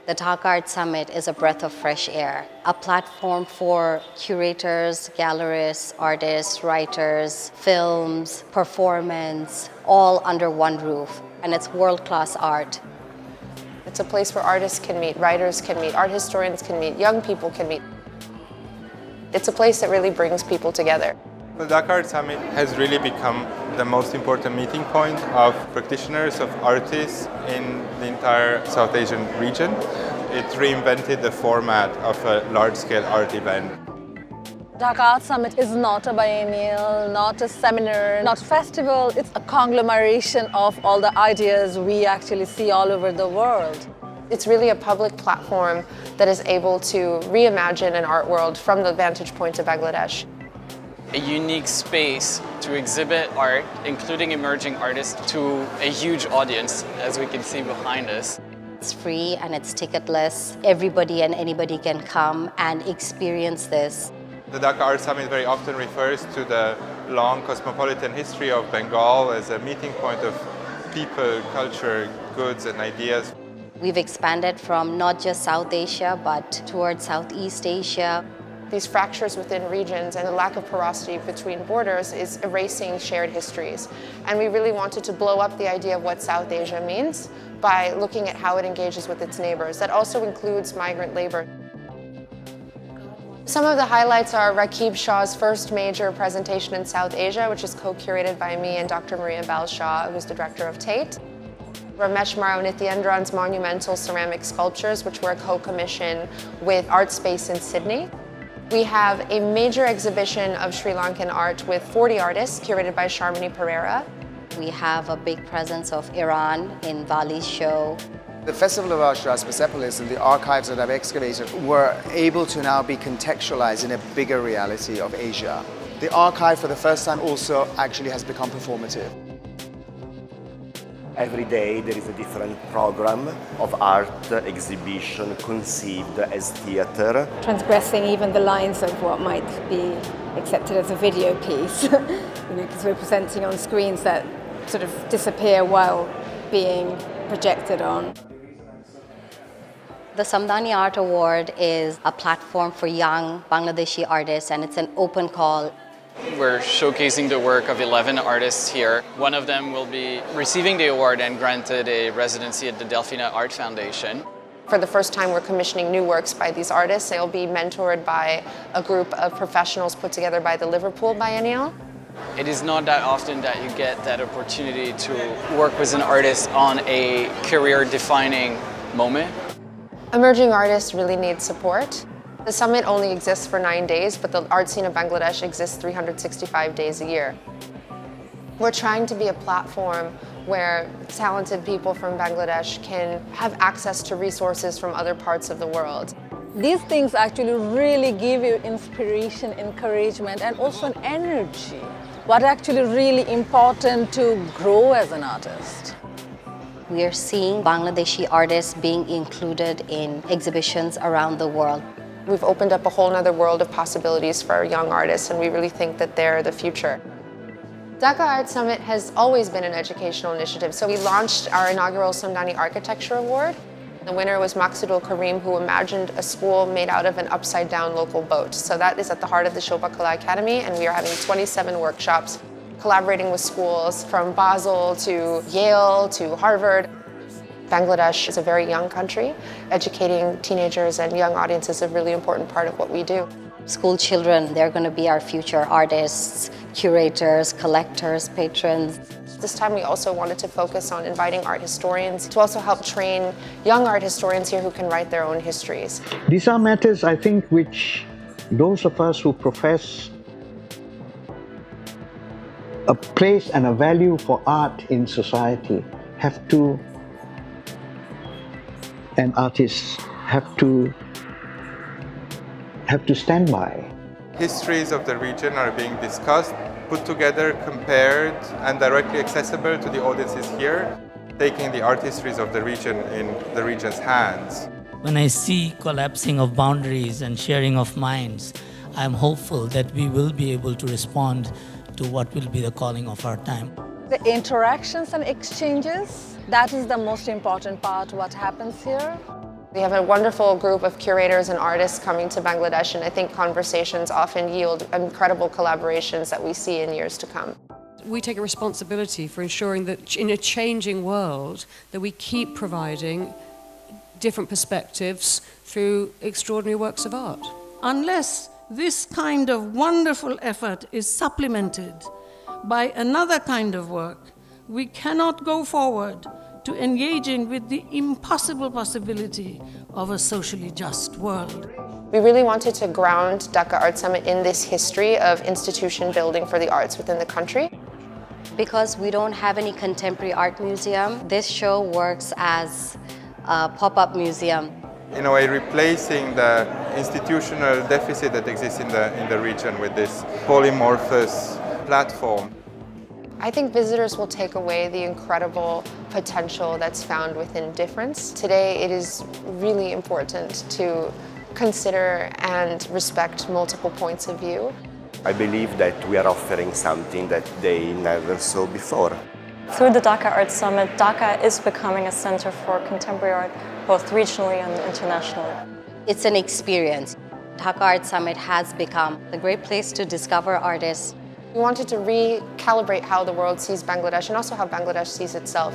The Dhaka Art Summit is a breath of fresh air, a platform for curators, gallerists, artists, writers, films, performance, all under one roof. And it's world-class art. It's a place where artists can meet, writers can meet, art historians can meet, young people can meet. It's a place that really brings people together. The Dhaka Art Summit has really become the most important meeting point of practitioners, of artists in the entire South Asian region. It reinvented the format of a large-scale art event. Dhaka Art Summit is not a biennial, not a seminar, not a festival. It's a conglomeration of all the ideas we actually see all over the world. It's really a public platform that is able to reimagine an art world from the vantage point of Bangladesh. A unique space to exhibit art, including emerging artists, to a huge audience, as we can see behind us. It's free and it's ticketless. Everybody and anybody can come and experience this. The Dhaka Art Summit very often refers to the long cosmopolitan history of Bengal as a meeting point of people, culture, goods and ideas. We've expanded from not just South Asia, but towards Southeast Asia. These fractures within regions and the lack of porosity between borders is erasing shared histories. And we really wanted to blow up the idea of what South Asia means by looking at how it engages with its neighbors. That also includes migrant labor. Some of the highlights are Rakib Shah's first major presentation in South Asia, which is co-curated by me and Dr. Maria Bal-Shah, who's the director of Tate. Ramesh Nithyendran's monumental ceramic sculptures, which were a co-commission with Art Space in Sydney. We have a major exhibition of Sri Lankan art with 40 artists, curated by Sharmini Pereira. We have a big presence of Iran in Vali's show. The Festival of Art Persepolis and the archives that I've excavated were able to now be contextualized in a bigger reality of Asia. The archive for the first time also actually has become performative. Every day there is a different program of art exhibition conceived as theater. Transgressing even the lines of what might be accepted as a video piece, because we're presenting on screens that sort of disappear while being projected on. The Samdani Art Award is a platform for young Bangladeshi artists, and it's an open call. We're showcasing the work of 11 artists here. One of them will be receiving the award and granted a residency at the Dhaka Art Foundation. For the first time, we're commissioning new works by these artists. They'll be mentored by a group of professionals put together by the Liverpool Biennial. It is not that often that you get that opportunity to work with an artist on a career-defining moment. Emerging artists really need support. The summit only exists for 9 days, but the art scene of Bangladesh exists 365 days a year. We're trying to be a platform where talented people from Bangladesh can have access to resources from other parts of the world. These things actually really give you inspiration, encouragement, and also an energy. What's actually really important to grow as an artist. We are seeing Bangladeshi artists being included in exhibitions around the world. We've opened up a whole other world of possibilities for our young artists, and we really think that they're the future. Dhaka Art Summit has always been an educational initiative, so we launched our inaugural Samdani Architecture Award. The winner was Maqsoodul Karim, who imagined a school made out of an upside-down local boat. So that is at the heart of the Shilpa Kala Academy, and we are having 27 workshops, collaborating with schools from Basel to Yale to Harvard. Bangladesh is a very young country. Educating teenagers and young audiences is a really important part of what we do. School children, they're going to be our future artists, curators, collectors, patrons. This time we also wanted to focus on inviting art historians to also help train young art historians here who can write their own histories. These are matters, I think, which those of us who profess a place and a value for art in society have to, and artists have to stand by. Histories of the region are being discussed, put together, compared, and directly accessible to the audiences here, taking the art histories of the region in the region's hands. When I see collapsing of boundaries and sharing of minds, I'm hopeful that we will be able to respond to what will be the calling of our time. The interactions and exchanges, that is the most important part, what happens here. We have a wonderful group of curators and artists coming to Bangladesh, and I think conversations often yield incredible collaborations that we see in years to come. We take a responsibility for ensuring that in a changing world that we keep providing different perspectives through extraordinary works of art. Unless this kind of wonderful effort is supplemented by another kind of work, we cannot go forward to engaging with the impossible possibility of a socially just world. We really wanted to ground Dhaka Art Summit in this history of institution building for the arts within the country. Because we don't have any contemporary art museum, this show works as a pop-up museum. In a way, replacing the institutional deficit that exists in the region with this polymorphous platform. I think visitors will take away the incredible potential that's found within difference. Today, it is really important to consider and respect multiple points of view. I believe that we are offering something that they never saw before. Through the Dhaka Art Summit, Dhaka is becoming a center for contemporary art, both regionally and internationally. It's an experience. Dhaka Art Summit has become a great place to discover artists. We wanted to recalibrate how the world sees Bangladesh and also how Bangladesh sees itself.